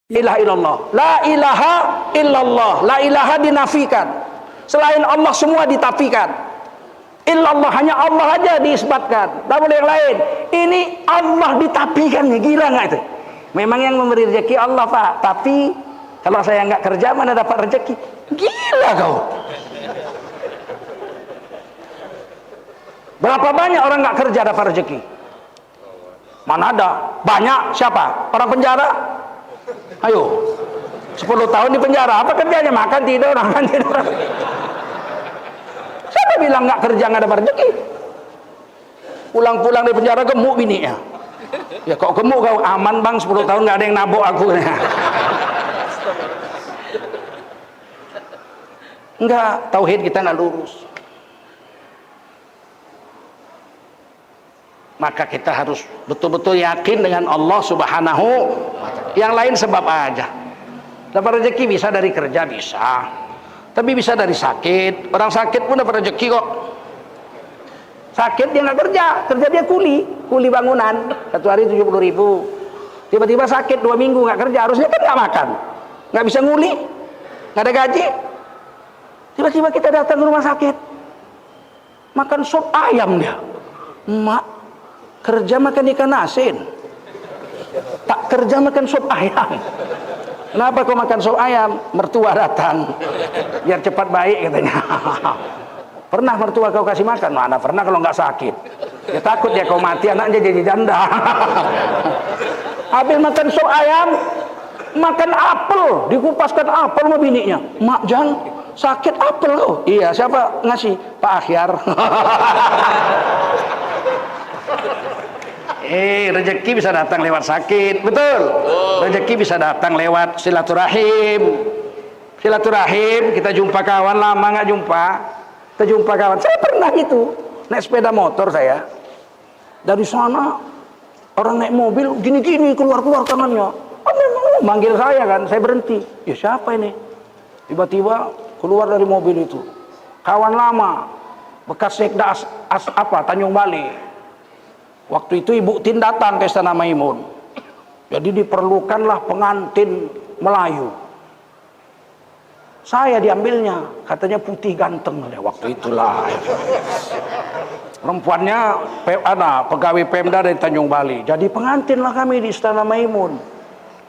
ilaha illallah. La ilaha illallah. La ilaha dinafikan. Selain Allah semua ditafikan. Illallah, hanya Allah aja diisbatkan. Tak boleh yang lain. Ini Allah ditafikan. Gila nggak itu? Memang yang memberi rezeki Allah, Pak. Tapi kalau saya nggak kerja mana dapat rezeki? Gila kau. Berapa banyak orang nggak kerja dapat rezeki? Mana ada? Banyak. Siapa? Orang penjara? Ayo, 10 tahun di penjara, apa kerjanya? Makan tidur, makan tidur. Siapa bilang nggak kerja nggak dapat rezeki? Pulang-pulang dari penjara gemuk bininya. Ya kok gemuk kau? Aman bang, 10 tahun nggak ada yang nabok aku. Enggak, tauhid kita nggak lurus. Maka kita harus betul-betul yakin dengan Allah Subhanahu wa ta'ala. Yang lain sebab aja. Dapat rezeki bisa dari kerja, bisa. Tapi bisa dari sakit. Orang sakit pun dapat rezeki kok. Sakit dia nggak kerja, kerja dia kuli bangunan. 1 hari 70.000. Tiba-tiba sakit 2 minggu nggak kerja, harusnya kan nggak makan, nggak bisa nguli, nggak ada gaji. Tiba-tiba kita datang ke rumah sakit, makan sop ayam dia. Mak, kerja makan ikan asin, tak kerja makan sop ayam. Kenapa kau makan sop ayam? Mertua datang, biar cepat baik katanya. Pernah mertua kau kasih makan? Mana pernah kalau nggak sakit. Ya takut ya kau mati anaknya jadi janda. Habis makan sop ayam, makan apel, dikupaskan apel sama bininya. Mak Jang, sakit apel kau? Iya, siapa ngasih? Pak Akhyar. Rezeki bisa datang lewat sakit, betul. Rezeki bisa datang lewat silaturahim. Silaturahim, kita jumpa kawan lama nggak jumpa, kita jumpa kawan. Saya pernah gitu, naik sepeda motor saya. Dari sana orang naik mobil gini-gini keluar kanannya. Manggil saya kan, saya berhenti. Ya siapa ini? Tiba-tiba keluar dari mobil itu kawan lama, bekas sekda Tanjung Bali. Waktu itu Ibu Tin datang ke Istana Maimun. Jadi diperlukanlah pengantin Melayu. Saya diambilnya, katanya putih ganteng waktu itulah. Perempuannya pegawai Pemda dari Tanjung Bali. Jadi pengantinlah kami di Istana Maimun.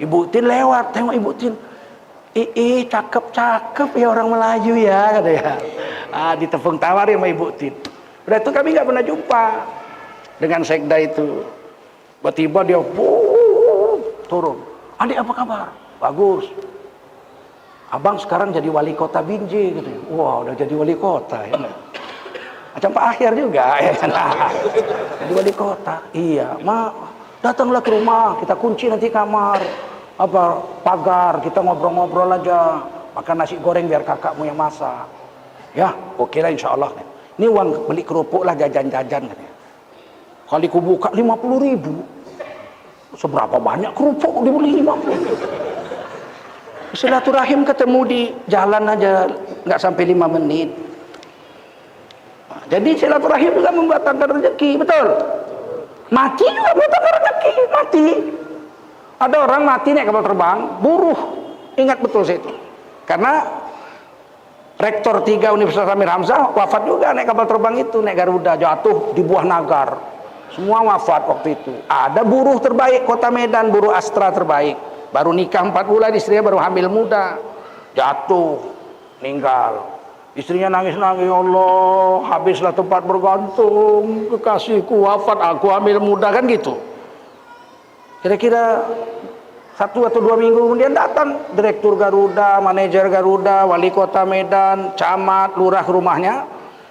Ibu Tin lewat, tengok Ibu Tin. Cakep-cakep ya orang Melayu ya, katanya. Ditepung tawar sama Ibu Tin. Udah itu kami nggak pernah jumpa dengan sekda itu. Tiba-tiba dia turun. Adik apa kabar? Bagus. Abang sekarang jadi wali kota Binjai gitu. Wah, udah jadi wali kota ya. Macam Pak Akhyar juga ya. Jadi wali kota. Iya, datanglah ke rumah, kita kunci nanti kamar. Pagar, kita ngobrol-ngobrol aja. Makan nasi goreng biar kakakmu yang masak. Ya, oke lah insyaallah. Ini uang beli kerupuk lah, jajan-jajan katanya. Kali ku buka 50.000. Seberapa banyak kerupuk dibeli 50. Silaturahim ketemu di jalan aja nggak sampai 5 menit. Jadi silaturahim juga membatangkan rezeki, betul. Mati juga membatangkan rezeki, mati. Ada orang mati naik kapal terbang, buruh. Ingat betul saya itu. Karena Rektor 3 Universitas Amir Hamzah wafat juga naik kapal terbang itu, naik Garuda, jatuh di Buah Nagar. Semua wafat waktu itu. Ada buruh terbaik Kota Medan, buruh Astra terbaik. Baru nikah 4 bulan, istrinya baru hamil muda. Jatuh, meninggal. Istrinya nangis-nangis, ya Allah, habislah tempat bergantung, kekasihku wafat, aku hamil muda, kan gitu. Kira-kira 1 atau 2 minggu kemudian datang Direktur Garuda, manajer Garuda, wali kota Medan, camat, lurah ke rumahnya,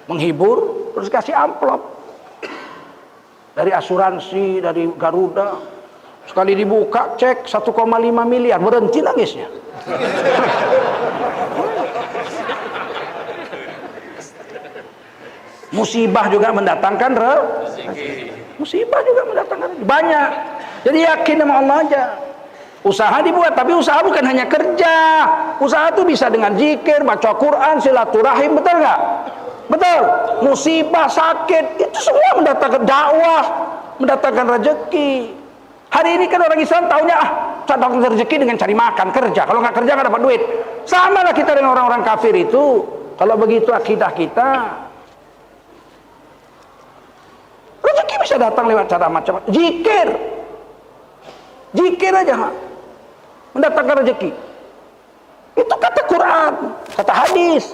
menghibur, terus kasih amplop dari asuransi, dari Garuda. Sekali dibuka cek 1,5 miliar, berhenti nangisnya. Musibah juga mendatangkan musibah juga mendatangkan banyak. Jadi yakin sama Allah aja. Usaha dibuat, tapi usaha bukan hanya kerja. Usaha itu bisa dengan zikir, baca Quran, silaturahim, betul nggak? Betul. Musibah, sakit, itu semua mendatangkan dakwah, mendatangkan rezeki. Hari ini kan orang Islam taunya Datang rezeki dengan cari makan, kerja. Kalau nggak kerja nggak dapat duit. Sama lah kita dengan orang-orang kafir itu. Kalau begitu akidah kita, rezeki bisa datang lewat cara macam-macam. Zikir aja mendatangkan rezeki. Itu kata Quran, kata hadis.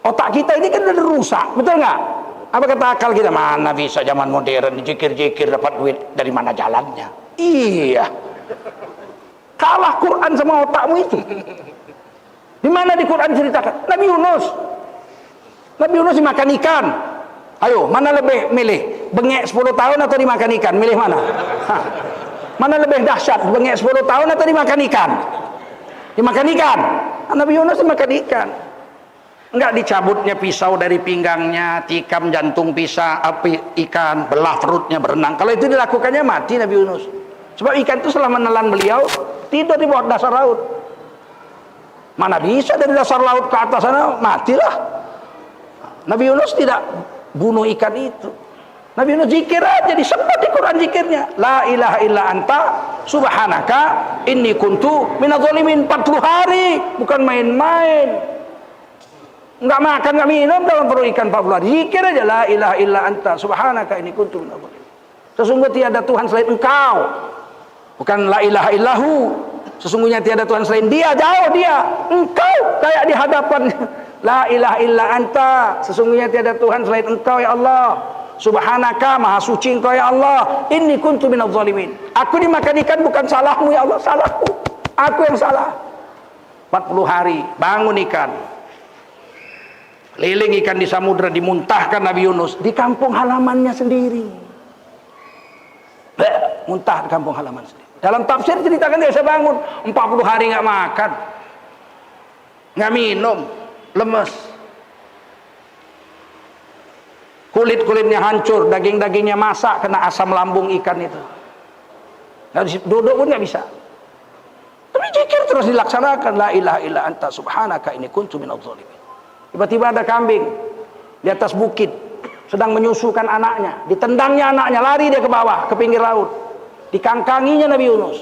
Otak kita ini kan udah rusak, betul nggak? Apa kata akal kita? Mana bisa zaman modern zikir-zikir dapat duit, dari mana jalannya? Iya, kalah Quran sama otakmu itu. Di mana di Quran ceritakan? Nabi Yunus dimakan ikan. Ayo, mana lebih milih? Bengek 10 tahun atau dimakan ikan? Milih mana? Hah. Mana lebih dahsyat? Bengek 10 tahun atau dimakan ikan? Dimakan ikan. Nabi Yunus dimakan ikan. Enggak dicabutnya pisau dari pinggangnya, tikam jantung api ikan, belah perutnya, berenang. Kalau itu dilakukannya mati Nabi Yunus. Sebab ikan itu setelah menelan beliau tidur di bawah dasar laut. Mana bisa dari dasar laut ke atas sana, matilah. Nabi Yunus tidak bunuh ikan itu. Nabi Yunus zikir aja, disebut di Quran zikirnya. La ilaha illa anta subhanaka inni kuntu minadh-dhalimin. 40 hari, bukan main-main. Enggak makan, enggak minum dalam perut ikan 40 hari. Zikir aja, la ilaha illa anta subhanaka inni kuntu minadh-dhalimin. Sesungguhnya tiada Tuhan selain Engkau. Bukan la ilaha illahu. Sesungguhnya tiada Tuhan selain Dia, jauh Dia. Engkau kayak di hadapan. La ilaha illa anta. Sesungguhnya tiada Tuhan selain Engkau ya Allah. Subhanaka, maha suci Engkau ya Allah. Inni kuntu minadh-dhalimin. Aku dimakan ikan bukan salahmu ya Allah, salahku. Aku yang salah. 40 hari bangun ikan. Keliling ikan di samudra, dimuntahkan Nabi Yunus di kampung halamannya sendiri. Muntah di kampung halaman sendiri. Dalam tafsir ceritakan dia bisa bangun 40 hari nggak makan, nggak minum, lemes, kulit-kulitnya hancur, daging-dagingnya masak kena asam lambung ikan itu. Duduk pun nggak bisa. Tapi zikir terus dilaksanakan, la ilaha illa anta subhanaka inni kuntu minadh-dhalimin. Tiba-tiba ada kambing di atas bukit sedang menyusukan anaknya, ditendangnya anaknya, lari dia ke bawah ke pinggir laut, dikangkanginya Nabi Yunus,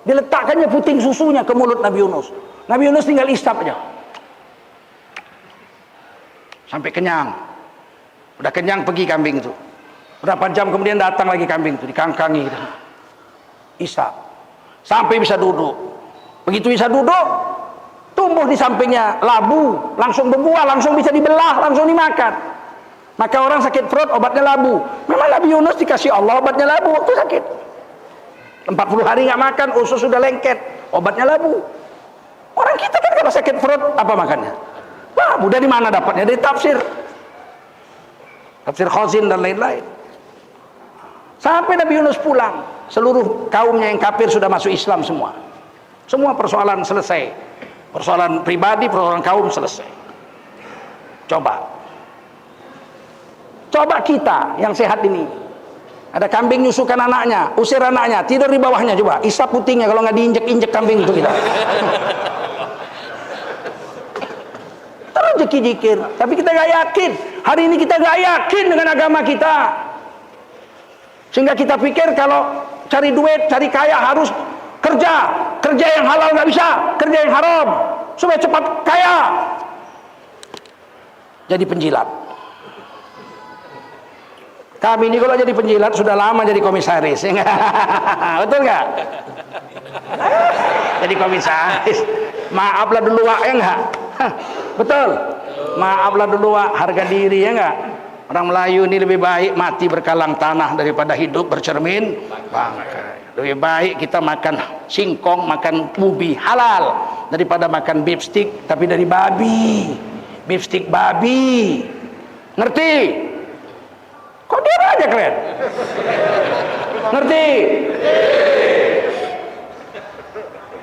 diletakkannya puting susunya ke mulut Nabi Yunus. Nabi Yunus tinggal isap aja sampai kenyang. Udah kenyang pergi kambing itu. Berapa jam kemudian datang lagi kambing itu, dikangkangi gitu. Isap sampai bisa duduk. Begitu bisa duduk, tumbuh di sampingnya labu, langsung berbuah, langsung bisa dibelah, langsung dimakan. Maka orang sakit perut obatnya labu. Memang Nabi Yunus dikasih Allah obatnya labu waktu sakit. 40 hari nggak makan, usus sudah lengket, obatnya labu. Orang kita kan kalau sakit perut apa makannya? Labu. Dari mana dapatnya? Dari tafsir Khazin dan lain-lain. Sampai Nabi Yunus pulang, seluruh kaumnya yang kafir sudah masuk Islam semua. Semua persoalan selesai. Persoalan pribadi, persoalan kaum selesai. Coba kita yang sehat ini, ada kambing nyusukan anaknya, usir anaknya, tidur di bawahnya, coba isap putingnya, kalau nggak diinjek-injek kambing itu kita. Terus zikir, tapi kita nggak yakin. Hari ini kita nggak yakin dengan agama kita, sehingga kita pikir kalau cari duit, cari kaya harus kerja yang halal, nggak bisa, kerja yang haram supaya cepat kaya, jadi penjilat. Kami ini kalau jadi penjilat sudah lama jadi komisaris, ya betul nggak? Jadi komisaris, maaflah dulu Wak, ya nggak? Betul, maaflah dulu Wak, harga diri, ya nggak? Orang Melayu ini lebih baik mati berkalang tanah daripada hidup bercermin bangkai. Lebih baik kita makan singkong, makan ubi halal daripada makan beef stick tapi dari babi, beef stick babi. Ngerti? Kok dia aja keren? Ngerti?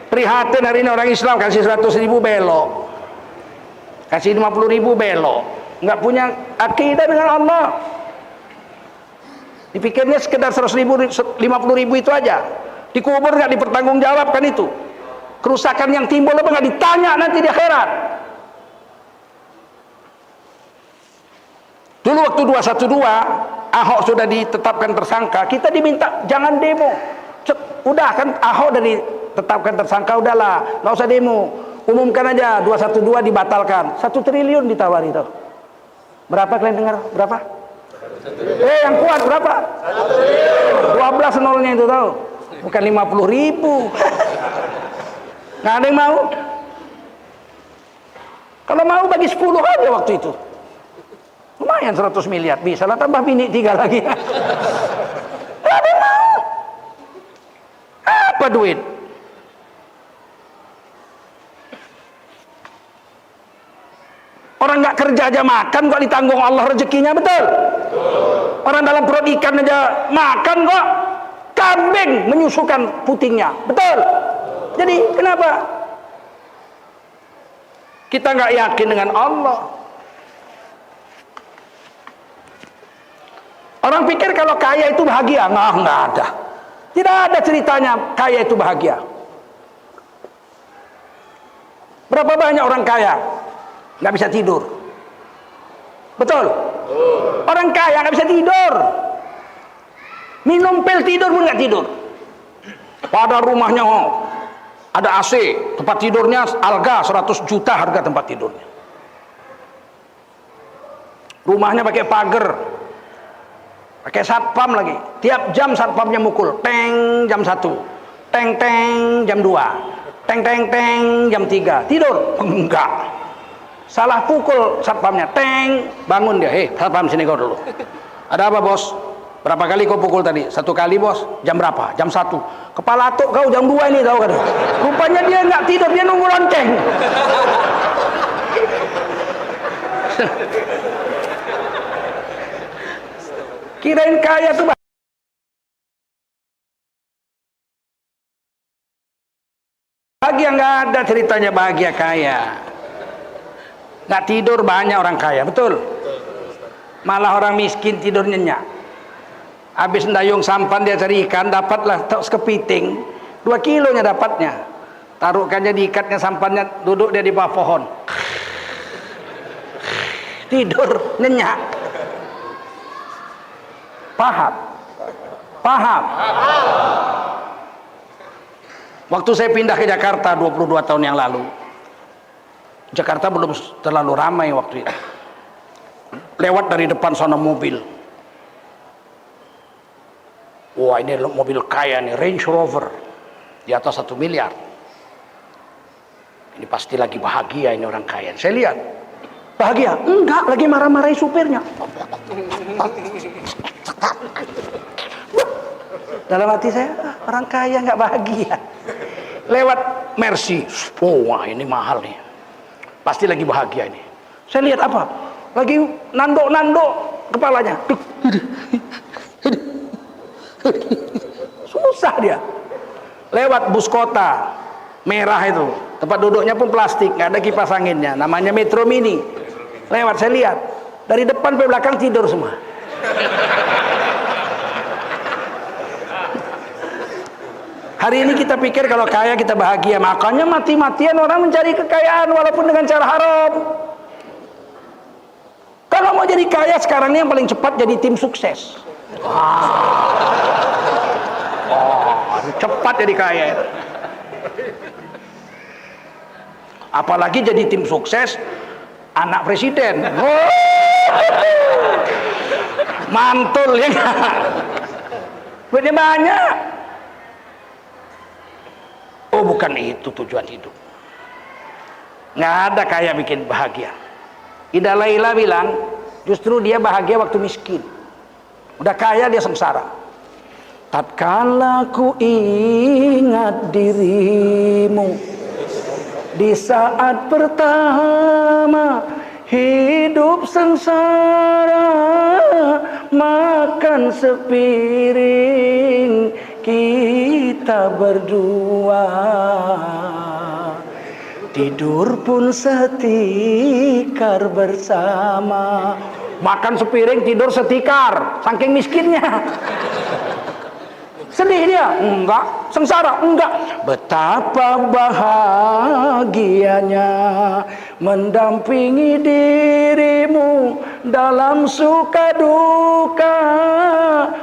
Prihatin hari ini orang Islam kasih 100.000 belok, kasih 50.000 belok, nggak punya akidah dengan Allah. Dipikirnya sekedar 100.000, 50.000 itu aja, dikubur nggak dipertanggungjawabkan itu. Kerusakan yang timbul apa nggak ditanya nanti di akhirat. Dulu waktu 212 Ahok sudah ditetapkan tersangka, kita diminta jangan demo. Udah kan Ahok dari tetapkan tersangka, udahlah, nggak usah demo, umumkan aja 212 dibatalkan. 1 triliun ditawari tuh. Berapa kalian dengar? Berapa? Yang kuat berapa? 12 nolnya itu tahu, bukan 50.000. Nggak ada yang mau. Kalau mau bagi 10 aja waktu itu, lumayan 100 miliar, bisa lah tambah bini 3 lagi. Nggak ada yang mau. Apa duit? Orang nggak kerja aja makan kok ditanggung Allah rezekinya, betul? Orang dalam perut ikan aja makan kok, kambing menyusukan putingnya, betul? Jadi kenapa kita nggak yakin dengan Allah? Orang pikir kalau kaya itu bahagia. Nggak ada. Tidak ada ceritanya kaya itu bahagia. Berapa banyak orang kaya nggak bisa tidur, betul? Orang kaya nggak bisa tidur, minum pil tidur pun nggak tidur. Pada rumahnya ada AC, tempat tidurnya Alga 100 juta harga tempat tidurnya. Rumahnya pakai pagar, pakai satpam lagi. Tiap jam satpamnya mukul, teng jam 1, teng teng jam 2, teng teng teng jam 3. Tidur? Enggak. Salah pukul satpamnya, teng, bangun dia. Satpam sini kau dulu. Ada apa bos? Berapa kali kau pukul tadi? 1 kali bos. Jam berapa? Jam 1. Kepala atuk kau jam 2 ini tahu kan? Rupanya dia nggak tidur, dia nunggu lonceng. Kirain kaya tuh bahagia, nggak ada ceritanya bahagia kaya. Nggak tidur banyak orang kaya, betul? Malah orang miskin tidur nyenyak. Habis ndayung sampan dia cari ikan, dapatlah sekepiting, 2 kilonya dapatnya. Taruhkannya diikatnya sampannya, duduk dia di bawah pohon. Tidur nyenyak. Paham? Paham? Waktu saya pindah ke Jakarta 22 tahun yang lalu, Jakarta belum terlalu ramai waktu itu. Lewat dari depan sana mobil. Wah, ini mobil kaya nih, Range Rover. Di atas 1 miliar. Ini pasti lagi bahagia ini orang kaya. Saya lihat. Bahagia? Enggak, lagi marah-marahi supirnya. Dalam hati saya, orang kaya nggak bahagia. Lewat Mercy. Oh, wah ini mahal nih. Pasti lagi bahagia ini. Saya lihat apa? Lagi nanduk-nanduk kepalanya. Susah dia. Lewat bus kota merah itu, tempat duduknya pun plastik, nggak ada kipas anginnya, namanya Metro Mini. Lewat, saya lihat dari depan sampai belakang tidur semua. Hari ini kita pikir kalau kaya kita bahagia, makanya mati-matian orang mencari kekayaan walaupun dengan cara haram. Kalau mau jadi kaya sekarang ini yang paling cepat jadi tim sukses. Cepat jadi kaya. Apalagi jadi tim sukses anak presiden. Mantul ya kan? Duitnya banyak. Oh, bukan itu tujuan hidup. Nggak ada kaya bikin bahagia. Ida Laila bilang justru dia bahagia waktu miskin. Udah kaya dia sengsara. Tatkala ku ingat dirimu di saat pertama hidup sengsara, makan sepiring kita berdua, tidur pun setikar bersama. Makan sepiring, tidur setikar, saking miskinnya. Sedih dia? Enggak. Sengsara? Enggak. Betapa bahagianya mendampingi dirimu dalam suka duka,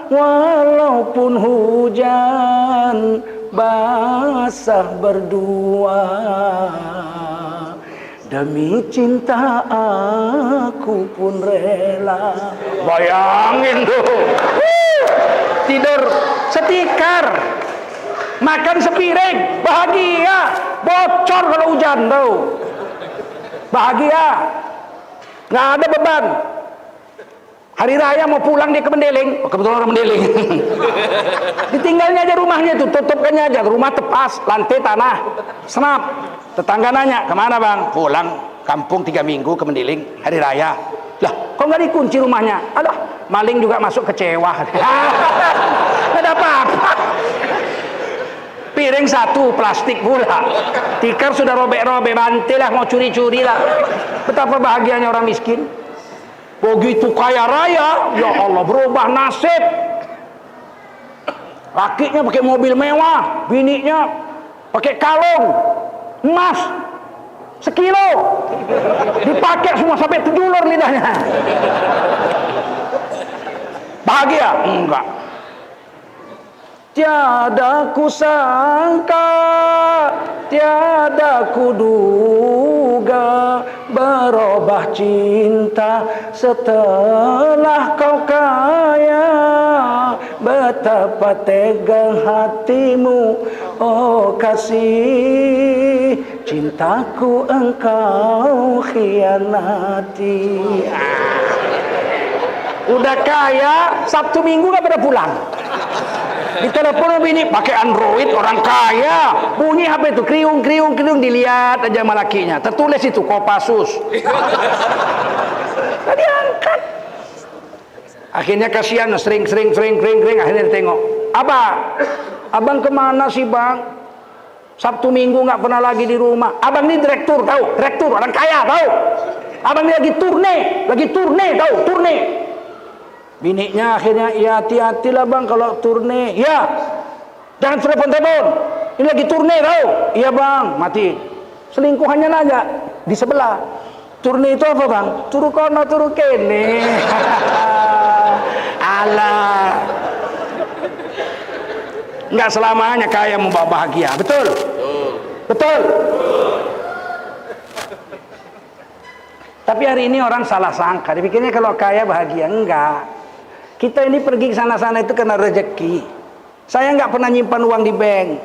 walaupun hujan basah berdua. Demi cinta aku pun rela. Bayangin tuh. Tidur setikar, makan sepiring, bahagia. Bocor kalau hujan tuh. Bahagia, nggak ada beban. Hari raya mau pulang dia ke Mendeling, kebetulan orang Mendeling. Ditinggalnya aja rumahnya tuh, tutupkannya aja, rumah tepas, lantai tanah, senap. Tetangga nanya, kemana bang? Pulang kampung 3 minggu ke Mendeling, hari raya. Lah, kok nggak dikunci rumahnya? Alah, maling juga masuk kecewa. Nggak ada apa-apa. Piring 1 plastik pula, tikar sudah robek-robek, mantilah mau curi-curi lah. Betapa bahagianya orang miskin. Begitu kaya raya, ya Allah, berubah nasib. Lakinya pakai mobil mewah, bininya pakai kalung emas 1 kilo, dipakai semua sampai 7 lur lidahnya. Bahagia? Enggak. Tiada kusangka, tiada kuduga, berubah cinta setelah kau kaya. Betapa tega hatimu, oh kasih, cintaku engkau khianati. Udah kaya, Sabtu Minggu gak pada pulang. Ditelepon bini pakai Android, orang kaya, bunyi HP itu kriung kriung kriung, dilihat aja sama lakinya, tertulis itu Kopassus. Tadi angkat. Akhirnya kasihan, sering, akhirnya ditengok. Abang kemana sih bang? Sabtu Minggu nggak pernah lagi di rumah. Abang ini direktur, tahu? Direktur, orang kaya, tahu? Abang ini lagi turne, tahu? Turne. Biniknya akhirnya, ya hati-hatilah bang kalau turne. Ya, jangan telepon. Ini lagi turne, tahu? Iya bang, mati. Selingkuhannya nanya di sebelah. Turne itu apa bang? Turu kono, turu kene. Alah. Nggak selamanya kaya membawa bahagia, betul? Betul. Tapi hari ini orang salah sangka, dipikirnya kalau kaya bahagia. Enggak. Kita ini pergi ke sana-sana itu karena rezeki. Saya nggak pernah nyimpan uang di bank.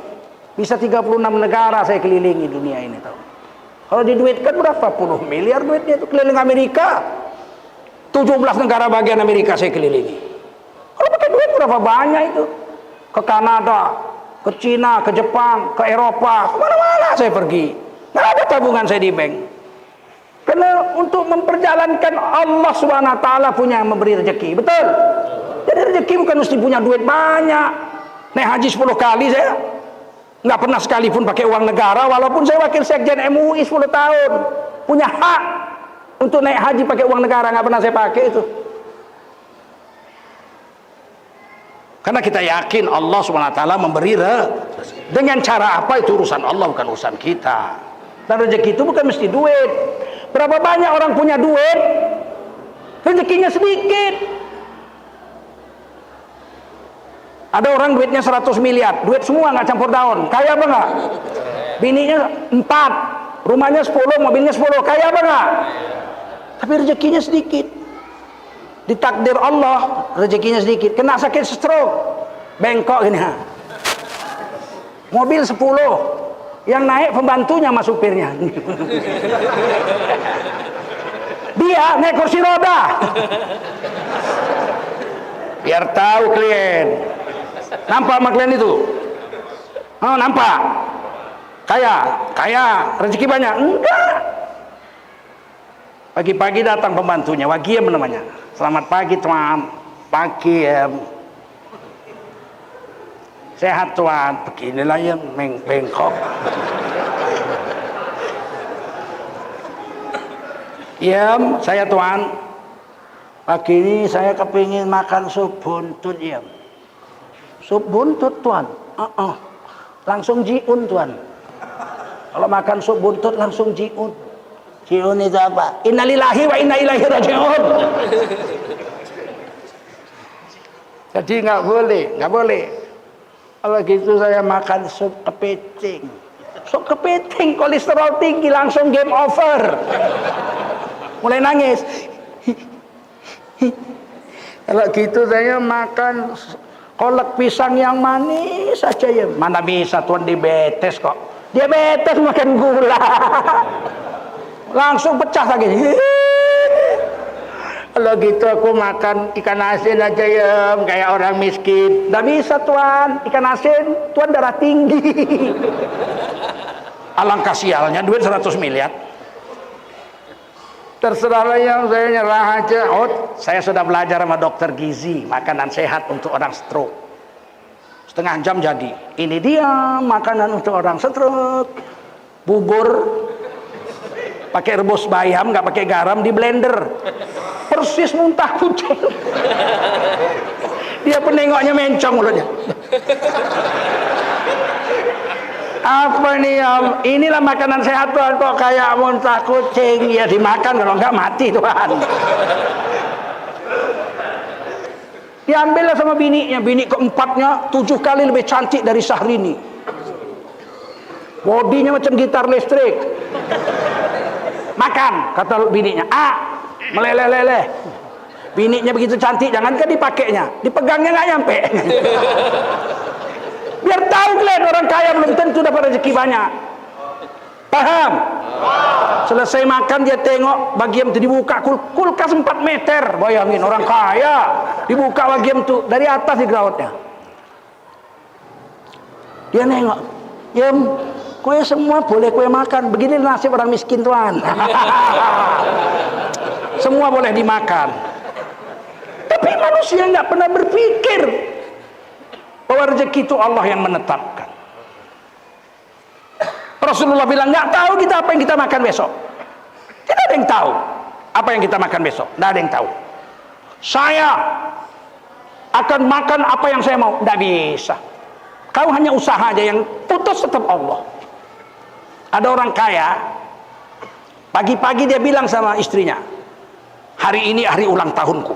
Bisa 36 negara saya kelilingi dunia ini, tahu. Kalau diduitkan berapa puluh miliar duitnya itu, keliling Amerika. 17 negara bagian Amerika saya kelilingi. Kalau pakai duit berapa banyak itu? Ke Kanada, ke Cina, ke Jepang, ke Eropa, kemana-mana saya pergi. Nggak ada tabungan saya di bank. Karena untuk memperjalankan Allah Subhanahu wa taala punya memberi rezeki, betul? Jadi rezeki bukan mesti punya duit banyak. Naik haji 10 kali saya nggak pernah sekalipun pakai uang negara, walaupun saya wakil sekjen MUI 10 tahun. Punya hak untuk naik haji pakai uang negara, nggak pernah saya pakai itu. Karena kita yakin Allah Subhanahu wa taala memberi dengan cara apa itu urusan Allah, bukan urusan kita. Dan rezeki itu bukan mesti duit. Berapa banyak orang punya duit, rezekinya sedikit. Ada orang duitnya 100 miliar, duit semua nggak campur daun, kaya apa nggak? Bininya 4, rumahnya 10, mobilnya 10, kaya apa nggak? Tapi rezekinya sedikit. Ditakdir Allah, rezekinya sedikit. Kena sakit stroke, bengkok gini. Mobil 10, yang naik pembantunya sama supirnya. Dia naik kursi roda. Biar tahu klien. Nampak sama klien itu? Oh, nampak. Kaya, rezeki banyak. Enggak. Pagi-pagi datang pembantunya, Wagiem namanya. Selamat pagi tuan. Pagi ya. Sehat tuan. Beginilah ya bengkok. Ya, saya tuan. Pagi ini saya kepingin makan sup buntut ya. Sup buntut tuan. Langsung jiun tuan. Kalau makan sup buntut langsung jiun. Jiun itu apa? Innalillahi wa inna ilaihi raji'un. Jadi nggak boleh. Kalau gitu saya makan sup kepiting. Sup kepiting kolesterol tinggi langsung game over. Mulai nangis. Kalau gitu saya makan kolak pisang yang manis saja ya. Mana bisa tuan diabetes kok. Diabetes makan gula. Langsung pecah lagi. Kalau gitu aku makan ikan asin aja ya, kayak orang miskin. Nggak bisa tuan, ikan asin, tuan darah tinggi. Alangkah sialnya, duit 100 miliar. Terserahlah yang saya nyerah aja. Oh, saya sudah belajar sama dokter gizi, makanan sehat untuk orang stroke. Setengah jam jadi. Ini dia makanan untuk orang stroke. Bubur pakai rebus bayam, nggak pakai garam, di blender. Persis muntah kucing. Dia penengoknya mencong mulutnya. Apa nih om? Inilah makanan sehat tuan, kok kayak muntah kucing. Ya dimakan, kalau nggak mati tuan. Diambillah sama bininya. Bini keempatnya 7 kali lebih cantik dari Syahrini. Bodinya macam gitar listrik. Makan, kata bininya. Meleleh-leleh. Bininya begitu cantik, jangankan dipakainya, dipegangnya nggak nyampe. Biar tahu kalian orang kaya belum tentu dapat rezeki banyak. Paham? Selesai makan dia tengok bagian itu dibuka, kulkas 4 meter. Bayangin orang kaya dibuka bagian itu dari atas digerawatnya. Dia nengok, kue semua boleh kue makan. Begini nasib orang miskin tuan. Semua boleh dimakan. Tapi manusia nggak pernah berpikir bahwa rezeki itu Allah yang menetapkan. Rasulullah bilang nggak tahu kita apa yang kita makan besok. Tidak ada yang tahu apa yang kita makan besok. Tidak ada yang tahu. Saya akan makan apa yang saya mau. Tidak bisa. Kau hanya usaha aja, yang putus tetap Allah. Ada orang kaya, pagi-pagi dia bilang sama istrinya, hari ini hari ulang tahunku,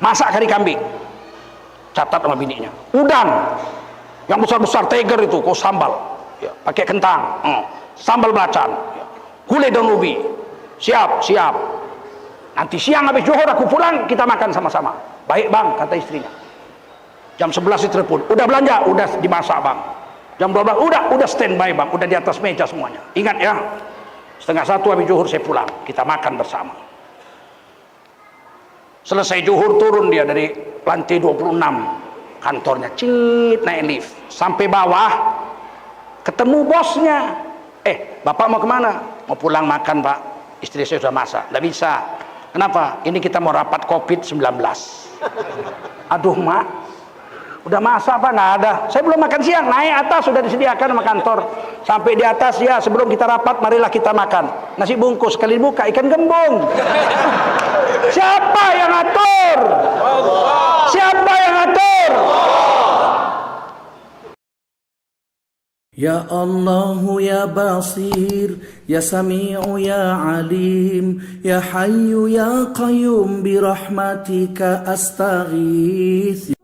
masak kari kambing. Catat sama bininya, udang yang besar-besar tiger itu kau sambal ya, pakai kentang, sambal belacan ya, gulai daun ubi. Siap nanti siang habis zuhur aku pulang, kita makan sama-sama. Baik bang, kata istrinya. Jam 11 telepon, udah belanja, udah dimasak bang. Jam 12 udah standby bang, udah di atas meja semuanya. Ingat ya, 12:30 habis zuhur saya pulang, kita makan bersama. Selesai zuhur turun dia dari lantai 26 kantornya, naik lift sampai bawah, ketemu bosnya. Bapak mau kemana? Mau pulang makan pak, istri saya sudah masak. Nggak bisa. Kenapa? Ini kita mau rapat COVID-19. Aduh mak, udah masak apa? Nggak ada. Saya belum makan siang. Naik atas sudah disediakan sama kantor. Sampai di atas ya, sebelum kita rapat marilah kita makan. Nasi bungkus sekali buka ikan gembung. Siapa yang atur? Siapa yang atur? Ya Allah ya Basir, ya Sami'u ya Alim, ya Hayyu ya Qayyum bi rahmatika astaghith.